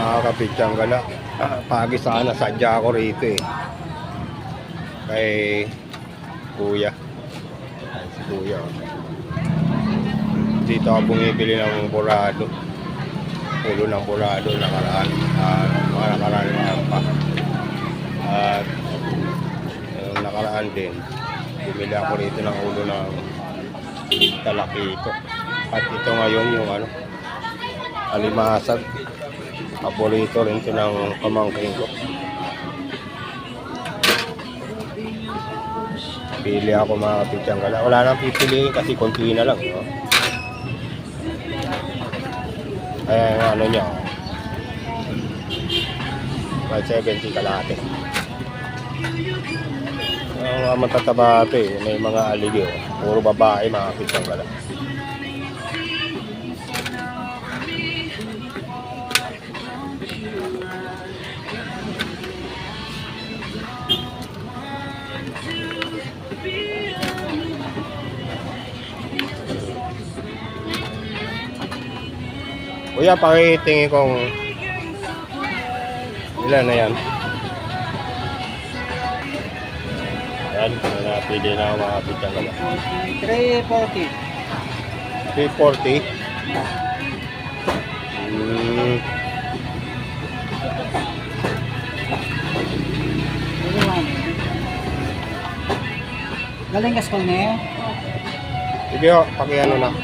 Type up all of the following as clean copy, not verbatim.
mga kapitsyang gala. Pagi sana sadya ako rito eh. Kay kuya. Ay, si kuya. Dito ako bumibili ng burado. Ulo ng burado nakaraan. Mga nakaraan pa. At nakaraan din. Bumili ako rito ng ulo ng talakito. At ito ngayon yung alimasag. Paborito rin ito ng pamangkin ko. Pili ako mga kapitsyang gala. Wala nang pipiliin kasi konti na lang. No? Kaya niya. 570 kalate. Mga matataba ito eh. May mga aligi. Puro babae mga kapitsyang gala. Kuya, pakitingin kong ilan na yan. Ayan, napili na ako mga kapitsyang gala. 340. 340. Galing ka school niya? Sige ho, pakiano na.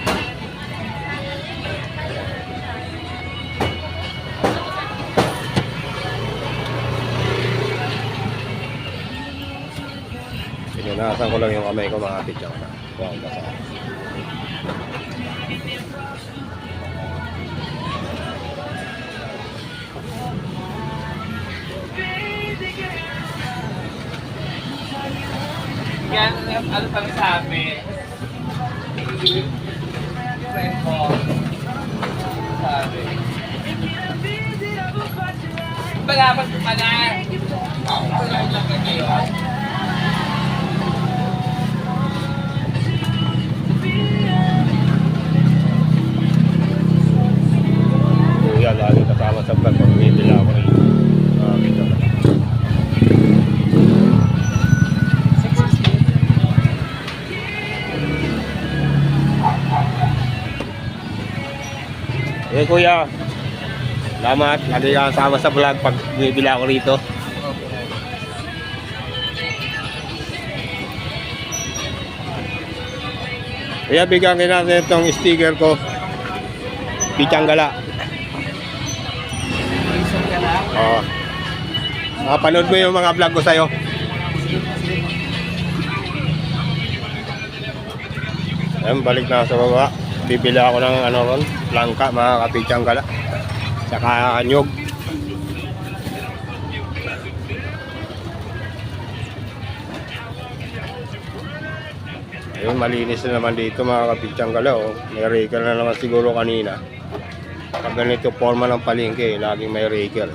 Pinunasan ko lang yung kamay ko mga kapitsyang gala. Wow, basa. Yan, ano pang sabi? Friend mo. Sabi. Malaman ko pala. Salamat lang kayo. Kuya, lagi kasama sa vlog pag bumibili ako rin. Eh kuya, salamat. Lagi ka kasama sa vlog pag bumibili ako rito. Kaya bigyan ka natin itong sticker ko. Pitsyang gala. Oo. Panood mo yung mga vlog ko sa'yo. Ayan, balik na sa baba. Bibili ako ng ron, langka, mga kapitsyang gala. Saka nyog. Ayun, malinis na naman dito mga kapitsyang gala. Oh. May raker na naman siguro kanina. Pag ganito forma ng palengke, laging may raker.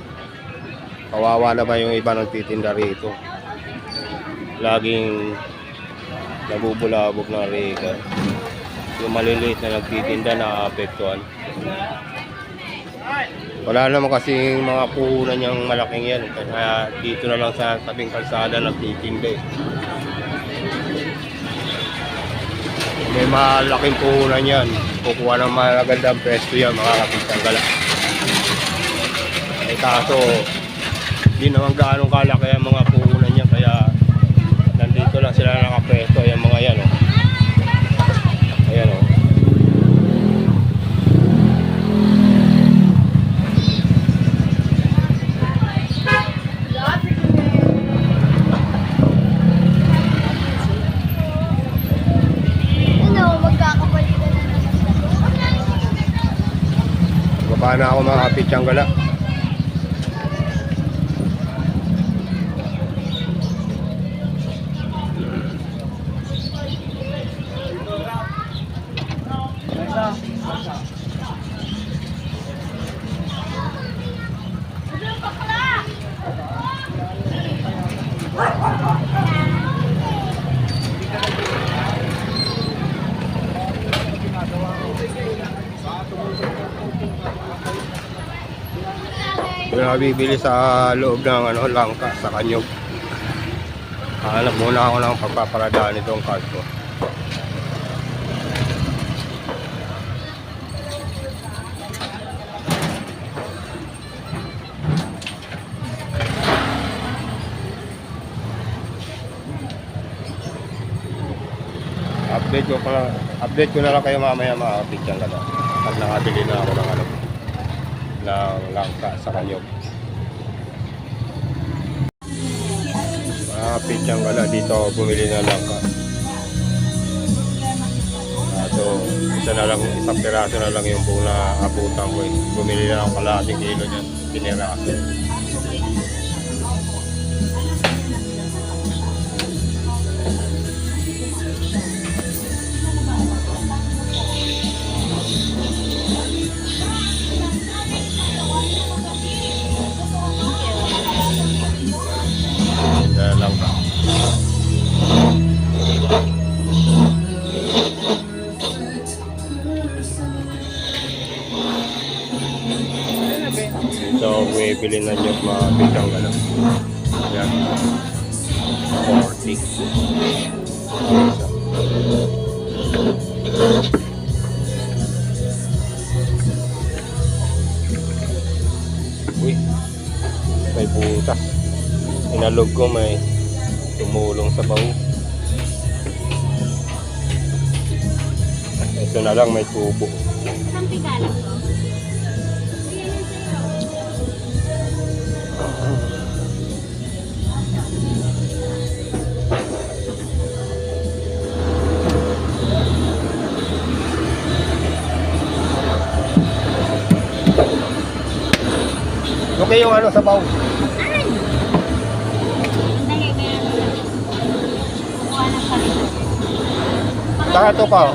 Kawawa na ba yung iba nagtitinda rito? Laging nabubulabog na raker. Yung maliliit na nagtitinda na apektuhan. Wala naman kasi mga puhunan niyang malaking yan. Kaya dito na lang sa tabing kalsada nagtitinda eh. May malaking puhunan yan. Kukuha ng magandang presto yan mga kapitsyang gala. Eh kaso, hindi naman gaanong kalaki ang mga puhunan yan. Kaya nandito lang sila nakapresto. Yung mga yan oh. Ayan o. Magkakapalitan na naman. Baba na ako mga kapitsyang gala. Yung nabibili sa loob ng langka sa Kanyog. Hanap muna ako ng pagpaparadaan itong card ko. Update ko na lang kayo mamaya mga kapityan ka na. Pag nakabili na ako ng langka sa Kanyog. Mga kapityan ka na, dito ako bumili ng langka. So, isang piraso na lang yung buong naabutan ko eh. Bumili na ako kalahating kilo niyan, piniraso. Langka. So, bumibili na nyo mga bitang gano'n. Yan. 40. Uy, may butas. Inalog ko, may tumulong sa baho. Ito na lang, may tubo. Isang pigala po. Okay yung sa baho. Ay! Dali, kaya kukuha ng palit. Saka ito pa.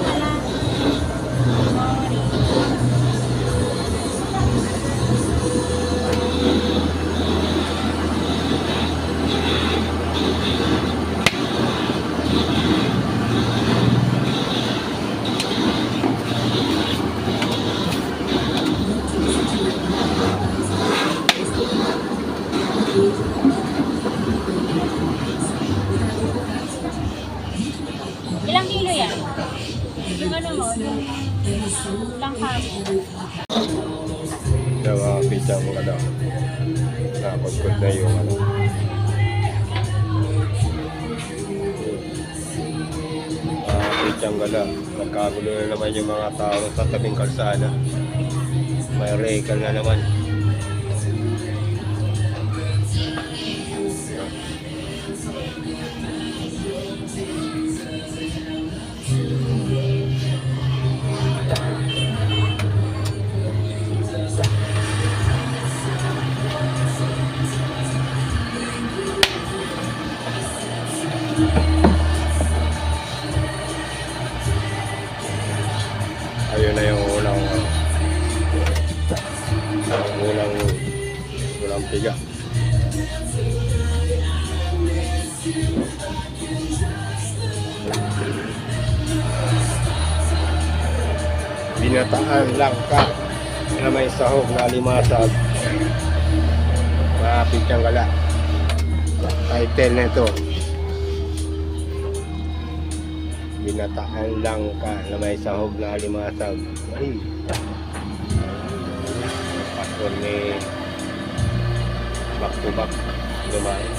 Ilang kilo yan? Yung ano mo, yung langka mo. Yung mga pizza mo ka daw. Nakapagkot na yung pizza ang gala. Nagkagulo na naman yung mga tao sa tabing kalsada. May regal na naman. Ayun na yung unang piga. Binataan langka na may sahog na limasag. Mga pityang gala. Title na ito. Binataan langka na may sahog na limasag. Ay. Pastor ni back to back dumain.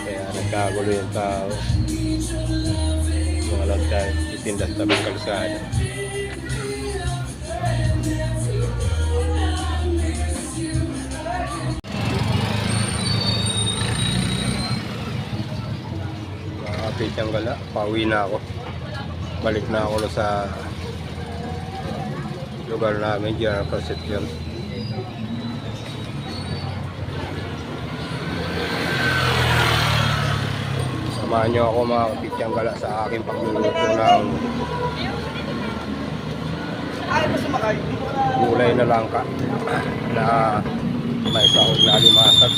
Kaya nagkagulo yung tao. Mga lagtay itindas tabing kalsada. Kapit ang gala, pauwi na ako. Balik na ako sa lugar namin, General Concepcion. Samahan nyo ako mga kapit ang gala sa aking pagluluto ng gulay na langka na may sahog na limasag.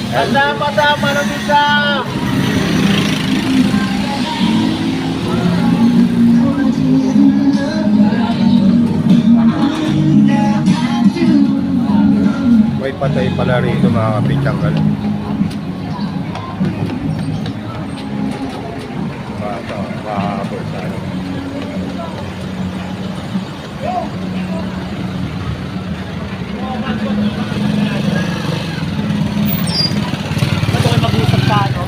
Pasama ng isa! May patay pala rito mga kapitsang gala. Bata, makakapos sa ano. Ba't ako mag-usap ka, no?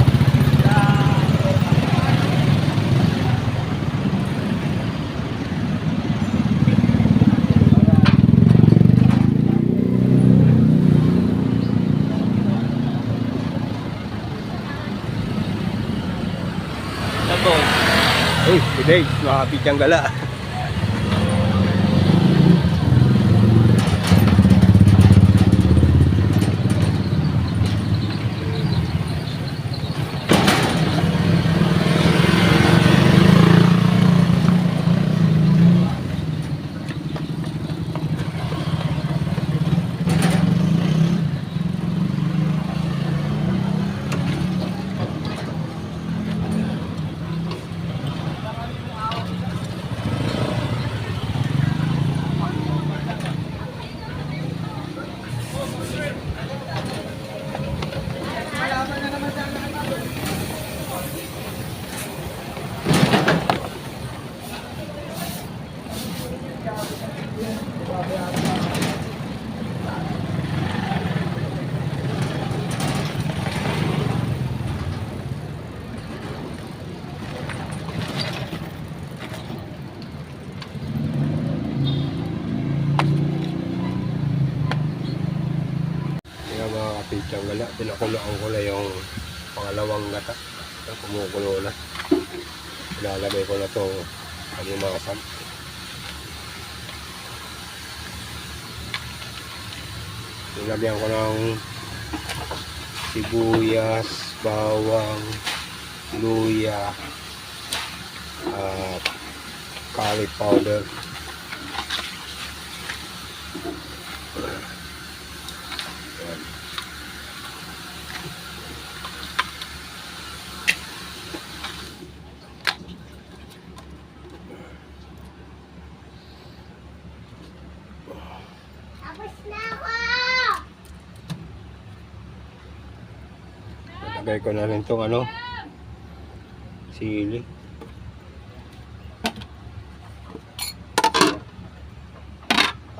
Uy, si Dave, mga kapitsang gala. Yung mga kapitsang gala, pinakulaan ko na yung pangalawang gata. Kumukulo na. Ilalagay ko na itong alimasag. Nilagyan ko ng sibuyas, bawang, luya, at garlic powder. Ayan. Lagay ko na rin itong ano, sili.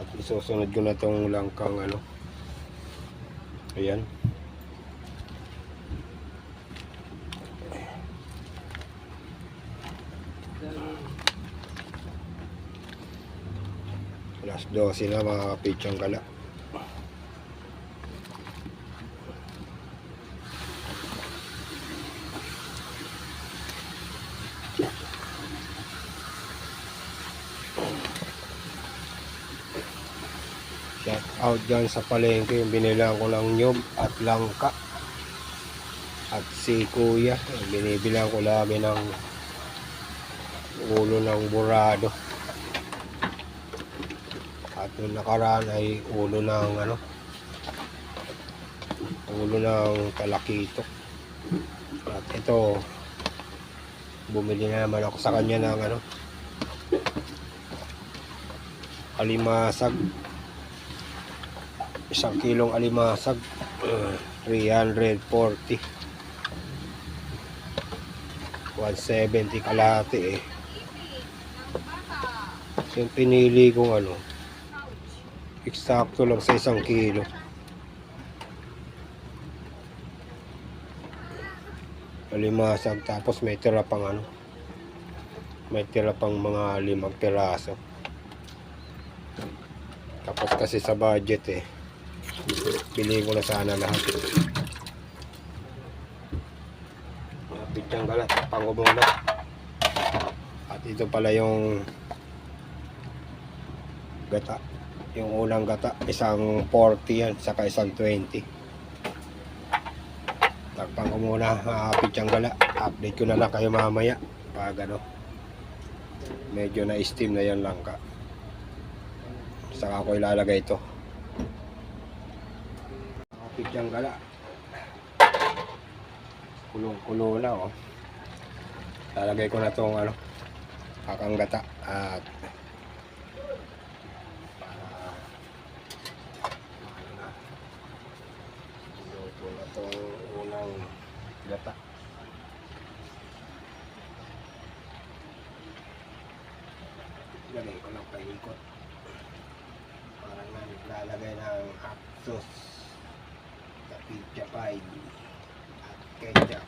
At isusunod ko na itong langkang ano. Ayan. Alas 12 na mga kapitsang gala. Shout out dyan sa palengke, binilang ko ng nyog at langka at si kuya, binibilang ko lagi ng ulo ng burado at nung nakaraan ay ulo ng ano, ulo ng talakitok. At ito, bumili na naman ako sa kanya ng ano, alimasag. 1 kilong alimasag, 340, 170 kalahati eh. Yung pinili kong ano, eksakto lang sa 1 kilo. Alimasag, tapos may tira pang ano, may tira pang mga 5 piraso. Tapos kasi sa budget eh, pili ko na sana lahat. Pitsang gala, pangumuna. At ito pala yung gata. Yung unang gata, 140 yan, saka 120. Takpang ko muna, pitsang gala. Update ko na lang kayo mamaya. Pag ano, medyo na-steam na yan langka. Saka ako ilalagay ito. Pitsang gala. kulong-kulo na oh. Lalagay ko na tong ano, kakanggata at luto na tong unang gata. Lagay ko ng paikot para na lalagay ng hot sauce, tapilya pie at ketchup.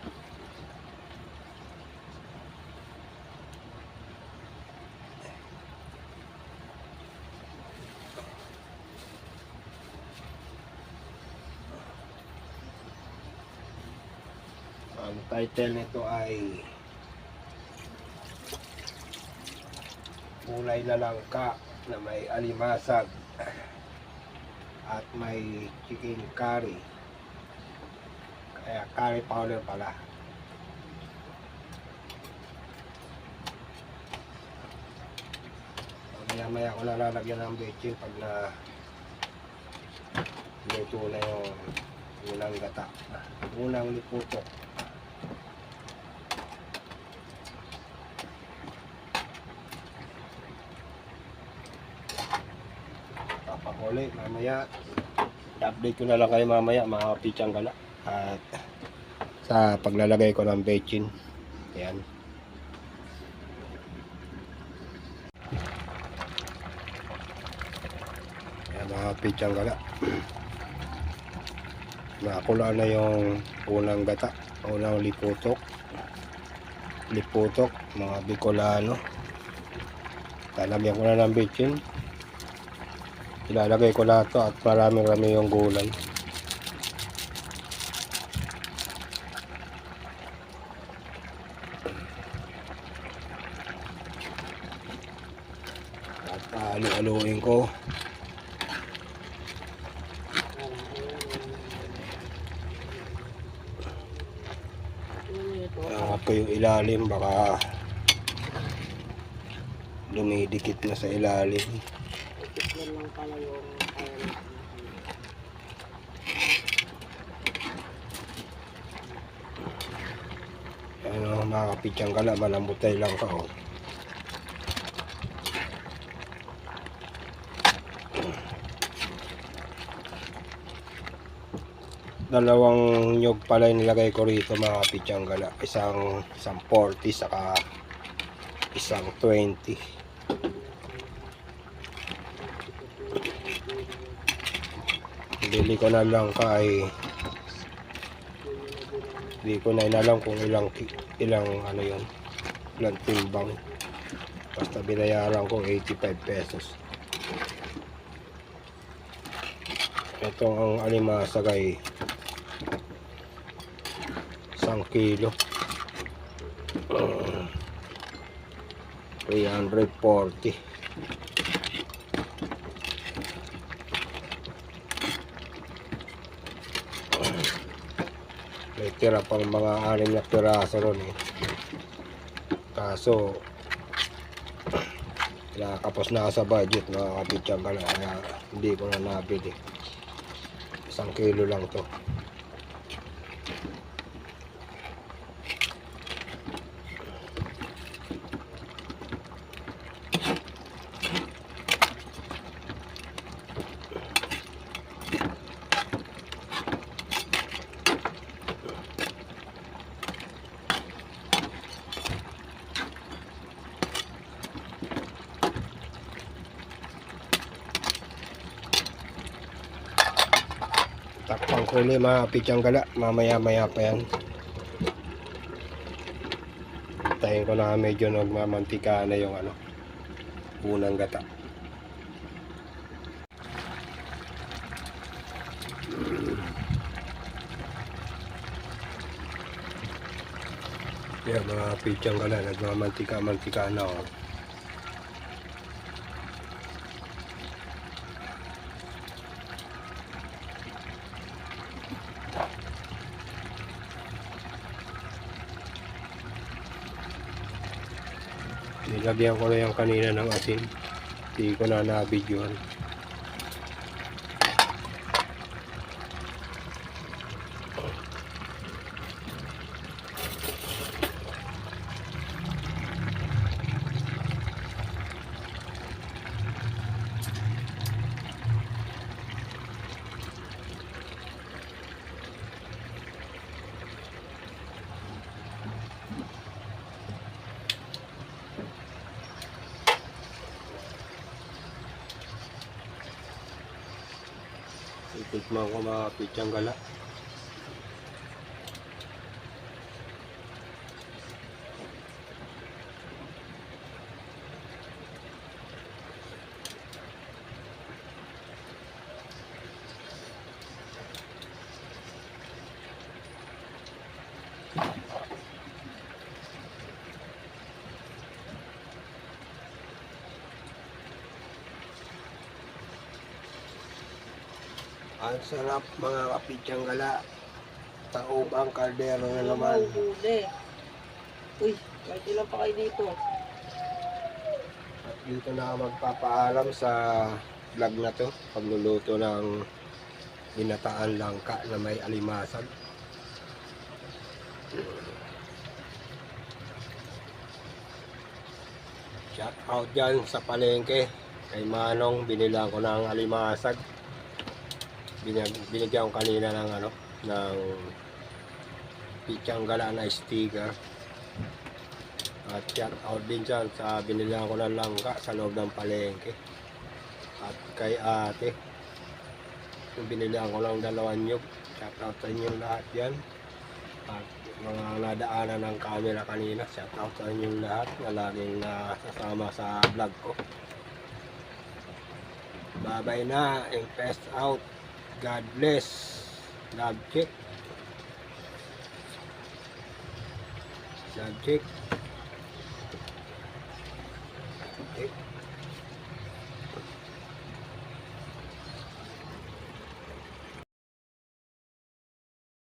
Ang title nito ay Gulay na Langka na may alimasag at may chicken curry, kaya curry powder pala. Maya ko na lalagyan ng bechin pag na luto na yung unang gata, unang liputok. Papakuli mamaya, update ko na lang kayo mamaya mga pichang gala at sa paglalagay ko ng bechin. Ayan. Ayan mga pichang gala, nakula na yung unang gata, unang liputok mga Bicolano. Talagyan ko na ng bechin. Ilalagay ko lahat to at marami yung gulay. At alu-aluin ko. Angat ko yung ilalim, baka dumidikit na sa ilalim. Yan lang pala yung kaya natin. Ano mga kapitsang gala, malambutay lang ka oh. Dalawang nyog pala yung nilagay ko rito mga kapitsang gala, isang 40 saka isang 20. Bili ko na lang kay, hindi ko na inalam kung ilang ano yun, ilang timbang, basta binayaran ko 85 pesos. Ito ang alimasag ay 1 kilo, 340. May tira pang mga 6 na piraso ron eh. Kaso nakakapos na sa budget mga kapitsang gala, kaya hindi ko na nabili. 1 kilo lang to. Takpang ko ulit mga kapitsang gala, mamaya pa yan. Tayin ko na medyo nagmamantika na yung ano, unang gata. Yan mga kapitsang gala, nagmamantika na oh. Nilagyan ko na yung kanina ng asin, hindi ko na nabidyohan. Itikman ko mga pichang gala. Ang sarap mga kapichang gala. Taob ang kaldero na naman. Huli. Uy, kahit ilan pa kayo dito. At dito na ako magpapaalam sa vlog na to. Pagluluto ng binataan langka na may alimasag. Shout out dyan sa palengke. Kay Manong, binilang ko ng alimasag. Binigyan ko kanina ng ng pichang gala na sticker. At shout out din dyan sa binilihan ko ng langka sa loob ng palengke. At kay ate, yung binilihan ko ng 2 nyug. Shout out sa inyong lahat yan. At mga nadaanan ng camera kanina, shout out sa inyong lahat na laging nasasama sa vlog ko. Bye-bye na, and peace out. God bless. Love check. Love check. Okay.